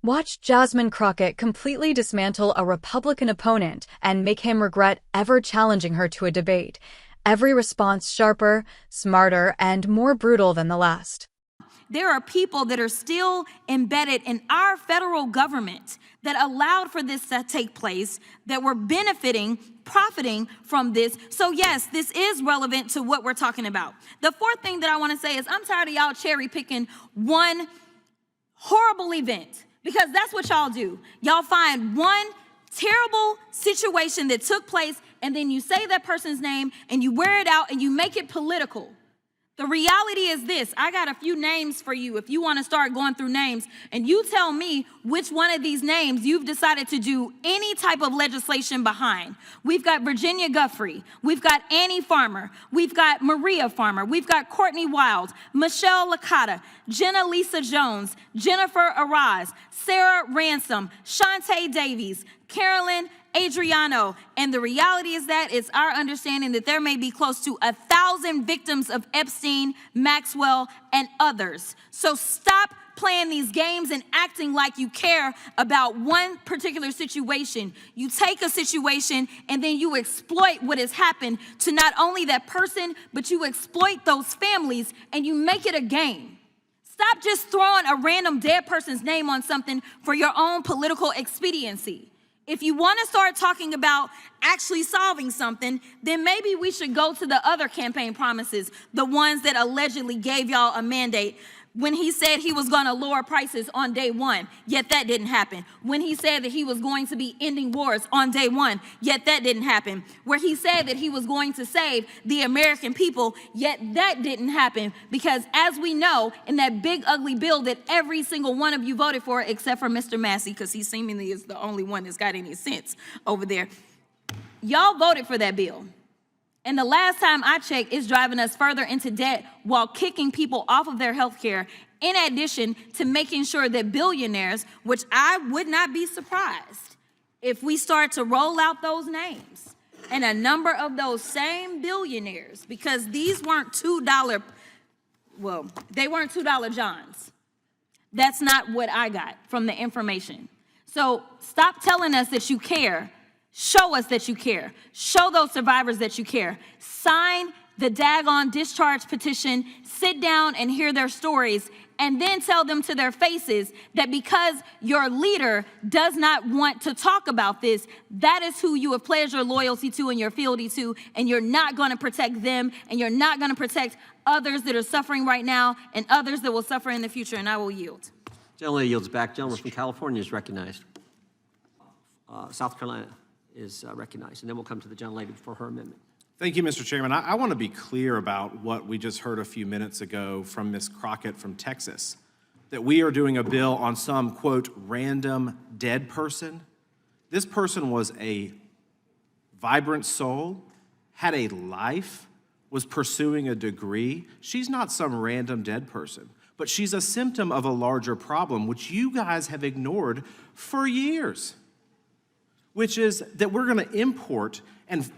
Watch Jasmine Crockett completely dismantle a Republican opponent and make him regret ever challenging her to a debate. Every response sharper, smarter, and more brutal than the last. There are people that are still embedded in our federal government that allowed for this to take place, that were benefiting, profiting from this. So yes, this is relevant to what we're talking about. The fourth thing that I want to say is I'm tired of y'all cherry picking one horrible event, because that's what y'all do. Y'all find one terrible situation that took place, and then you say that person's name and you wear it out and you make it political. The reality is this. I got a few names for you if you want to start going through names, and you tell me which one of these names you've decided to do any type of legislation behind. We've got Virginia Guffrey. We've got Annie Farmer. We've got Maria Farmer. We've got Courtney Wild, Michelle Licata, Jenna Lisa Jones, Jennifer Araz, Sarah Ransom, Shantae Davies, Carolyn Adriano. And the reality is that it's our understanding that there may be close to 1,000 victims of Epstein, Maxwell, and others. So stop playing these games and acting like you care about one particular situation. You take a situation and then you exploit what has happened to not only that person, but you exploit those families and you make it a game. Stop just throwing a random dead person's name on something for your own political expediency. If you want to start talking about actually solving something, then maybe we should go to the other campaign promises, the ones that allegedly gave y'all a mandate. When he said he was going to lower prices on day one, yet that didn't happen. When he said that he was going to be ending wars on day one, yet that didn't happen. Where he said that he was going to save the American people, yet that didn't happen. Because as we know, in that big ugly bill that every single one of you voted for, except for Mr. Massey, because he seemingly is the only one that's got any sense over there, y'all voted for that bill. And the last time I checked, it's driving us further into debt while kicking people off of their health care, in addition to making sure that billionaires, which I would not be surprised if we start to roll out those names, and a number of those same billionaires, because these weren't $2, well, they weren't $2 Johns. That's not what I got from the information. So stop telling us that you care. Show us that you care. Show those survivors that you care. Sign the daggone discharge petition, sit down and hear their stories, and then tell them to their faces that because your leader does not want to talk about this, that is who you have pledged your loyalty to and your fealty to, and you're not going to protect them, and you're not going to protect others that are suffering right now and others that will suffer in the future, and I will yield. Gentleman yields back. Gentleman from California is recognized. South Carolina is recognized, and then we'll come to the gentlelady for her amendment. Thank you, Mr. Chairman. I want to be clear about what we just heard a few minutes ago from Ms. Crockett from Texas, that we are doing a bill on some, quote, random dead person. This person was a vibrant soul, had a life, was pursuing a degree. She's not some random dead person, but she's a symptom of a larger problem, which you guys have ignored for years, which is that we're going to import and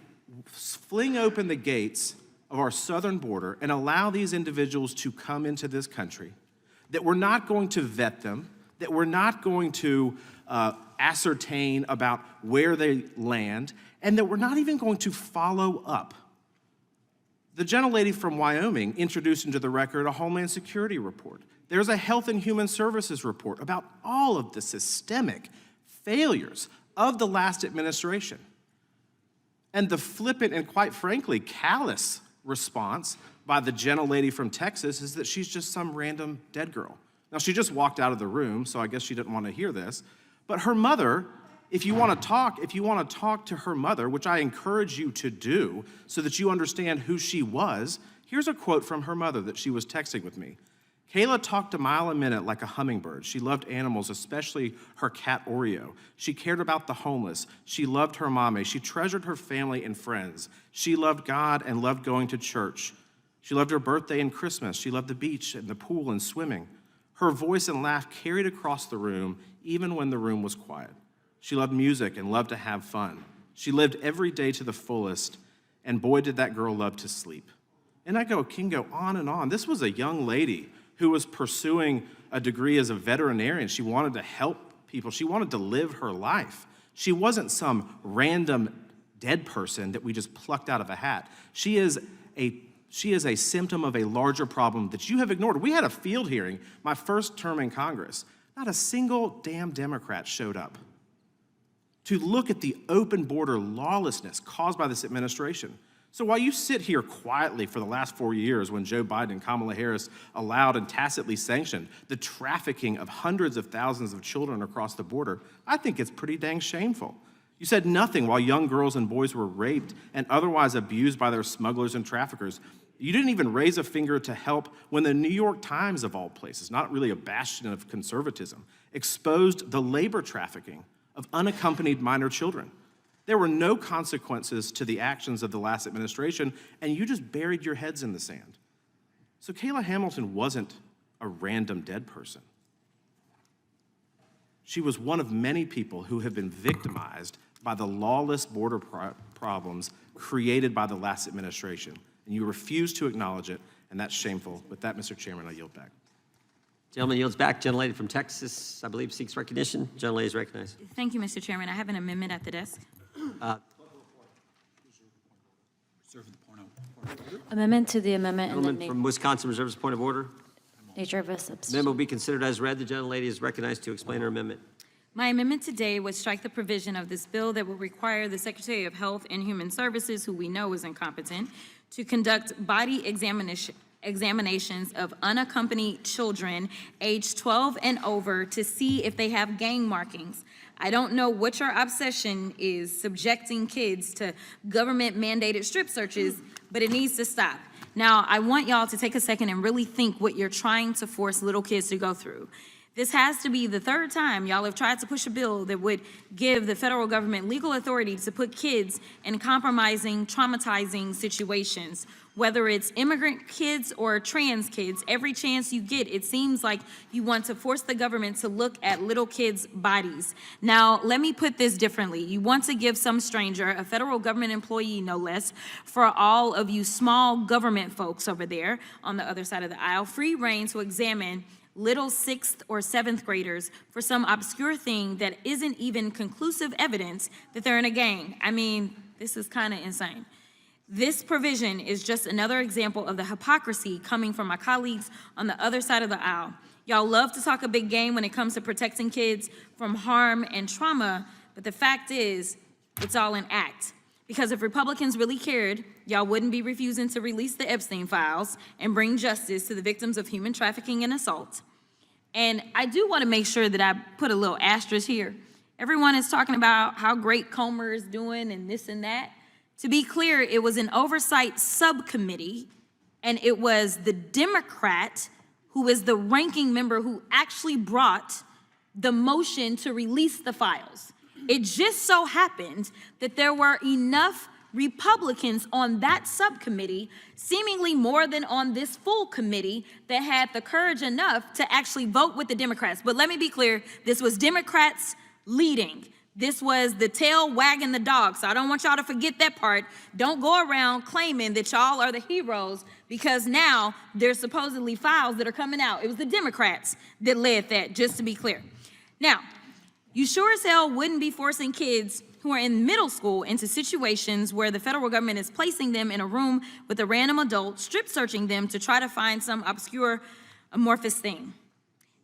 fling open the gates of our southern border and allow these individuals to come into this country, that we're not going to vet them, that we're not going to ascertain about where they land, and that we're not even going to follow up. The gentlelady from Wyoming introduced into the record a Homeland Security report. There's a Health and Human Services report about all of the systemic failures of the last administration. And the flippant and, quite frankly, callous response by the gentlelady from Texas is that she's just some random dead girl. Now, she just walked out of the room, so I guess she didn't want to hear this. But her mother, if you want to talk to her mother, which I encourage you to do so that you understand who she was, here's a quote from her mother that she was texting with me. Kayla talked a mile a minute like a hummingbird. She loved animals, especially her cat Oreo. She cared about the homeless. She loved her mommy. She treasured her family and friends. She loved God and loved going to church. She loved her birthday and Christmas. She loved the beach and the pool and swimming. Her voice and laugh carried across the room, even when the room was quiet. She loved music and loved to have fun. She lived every day to the fullest, and boy, did that girl love to sleep. And I can go on and on. This was a young lady who was pursuing a degree as a veterinarian. She wanted to help people. She wanted to live her life. She wasn't some random dead person that we just plucked out of a hat. She is a symptom of a larger problem that you have ignored. We had a field hearing, my first term in Congress. Not a single damn Democrat showed up to look at the open border lawlessness caused by this administration. So while you sit here quietly for the last 4 years when Joe Biden and Kamala Harris allowed and tacitly sanctioned the trafficking of hundreds of thousands of children across the border, I think it's pretty dang shameful. You said nothing while young girls and boys were raped and otherwise abused by their smugglers and traffickers. You didn't even raise a finger to help when the New York Times, of all places, not really a bastion of conservatism, exposed the labor trafficking of unaccompanied minor children. There were no consequences to the actions of the last administration, and you just buried your heads in the sand. So Kayla Hamilton wasn't a random dead person. She was one of many people who have been victimized by the lawless border problems created by the last administration, and you refuse to acknowledge it, and that's shameful. With that, Mr. Chairman, I yield back. Gentleman yields back. Gentlelady from Texas, I believe, seeks recognition. Gentlelady is recognized. Thank you, Mr. Chairman. I have an amendment at the desk. Amendment to the amendment and Gentleman from Wisconsin reserves a point of order. nature of a substitute. Amendment will be considered as read. The gentlelady is recognized to explain her amendment. My amendment today would strike the provision of this bill that will require the Secretary of Health and Human Services, who we know is incompetent, to conduct body examinations of unaccompanied children aged 12 and over to see if they have gang markings. I don't know what your obsession is subjecting kids to government-mandated strip searches, but it needs to stop. Now, I want y'all to take a second and really think what you're trying to force little kids to go through. This has to be the third time y'all have tried to push a bill that would give the federal government legal authority to put kids in compromising, traumatizing situations. Whether it's immigrant kids or trans kids, every chance you get, it seems like you want to force the government to look at little kids' bodies. Now, let me put this differently. You want to give some stranger, a federal government employee no less, for all of you small government folks over there on the other side of the aisle, free reign to examine little 6th or 7th graders for some obscure thing that isn't even conclusive evidence that they're in a gang. I mean, this is kind of insane. This provision is just another example of the hypocrisy coming from my colleagues on the other side of the aisle. Y'all love to talk a big game when it comes to protecting kids from harm and trauma, but the fact is, it's all an act. Because if Republicans really cared, y'all wouldn't be refusing to release the Epstein files and bring justice to the victims of human trafficking and assault. And I do want to make sure that I put a little asterisk here. Everyone is talking about how great Comer is doing and this and that. To be clear, it was an oversight subcommittee, and it was the Democrat who is the ranking member who actually brought the motion to release the files. It just so happened that there were enough Republicans on that subcommittee, seemingly more than on this full committee, that had the courage enough to actually vote with the Democrats. But let me be clear, this was Democrats leading. This was the tail wagging the dog, so I don't want y'all to forget that part. Don't go around claiming that y'all are the heroes because now there's supposedly files that are coming out. It was the Democrats that led that, just to be clear. Now, you sure as hell wouldn't be forcing kids who are in middle school into situations where the federal government is placing them in a room with a random adult, strip searching them to try to find some obscure amorphous thing.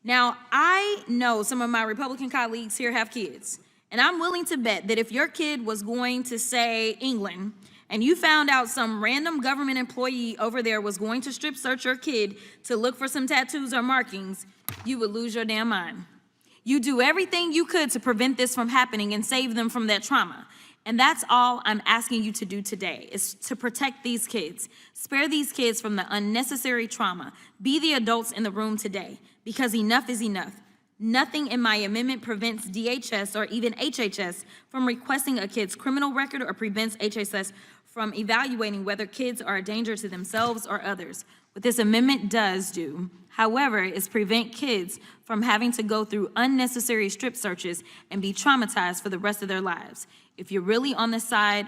Now, I know some of my Republican colleagues here have kids, and I'm willing to bet that if your kid was going to say England, and you found out some random government employee over there was going to strip search your kid to look for some tattoos or markings, you would lose your damn mind. You do everything you could to prevent this from happening and save them from that trauma. And that's all I'm asking you to do today, is to protect these kids. Spare these kids from the unnecessary trauma. Be the adults in the room today, because enough is enough. Nothing in my amendment prevents DHS or even HHS from requesting a kid's criminal record or prevents HHS from evaluating whether kids are a danger to themselves or others. What this amendment does do, however, is prevent kids from having to go through unnecessary strip searches and be traumatized for the rest of their lives. If you're really on the side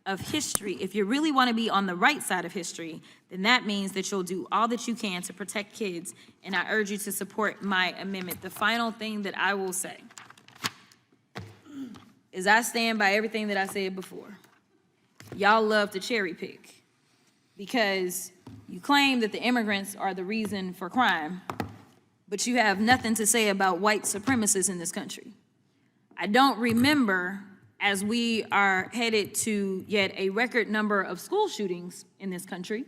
of history, if you really want to be on the right side of history, then that means that you'll do all that you can to protect kids, and I urge you to support my amendment. The final thing that I will say is I stand by everything that I said before. Y'all love to cherry pick because you claim that the immigrants are the reason for crime, but you have nothing to say about white supremacists in this country. I don't remember, as we are headed to yet a record number of school shootings in this country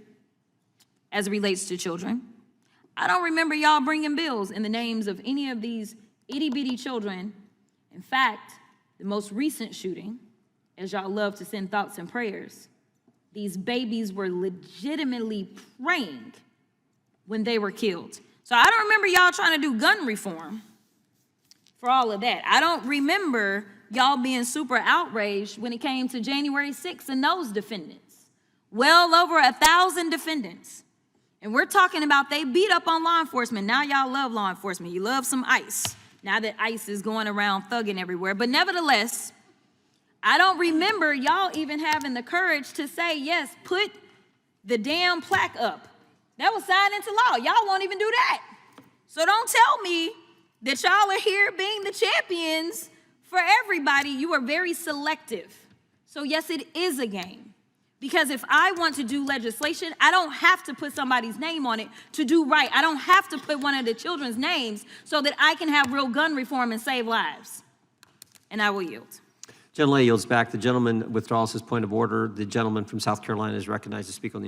as it relates to children, I don't remember y'all bringing bills in the names of any of these itty-bitty children. In fact, the most recent shooting, as y'all love to send thoughts and prayers, these babies were legitimately praying when they were killed. So I don't remember y'all trying to do gun reform for all of that. I don't remember y'all being super outraged when it came to January 6th and those defendants. Well over 1,000 defendants. And we're talking about they beat up on law enforcement. Now y'all love law enforcement. You love some ICE. Now that ICE is going around thugging everywhere. But nevertheless, I don't remember y'all even having the courage to say, yes, put the damn plaque up. That was signed into law. Y'all won't even do that. So don't tell me that y'all are here being the champions for everybody. You are very selective. So yes, it is a game. Because if I want to do legislation, I don't have to put somebody's name on it to do right. I don't have to put one of the children's names so that I can have real gun reform and save lives. And I will yield. Gentlelady yields back. The gentleman withdraws his point of order. The gentleman from South Carolina is recognized to speak on the amendment.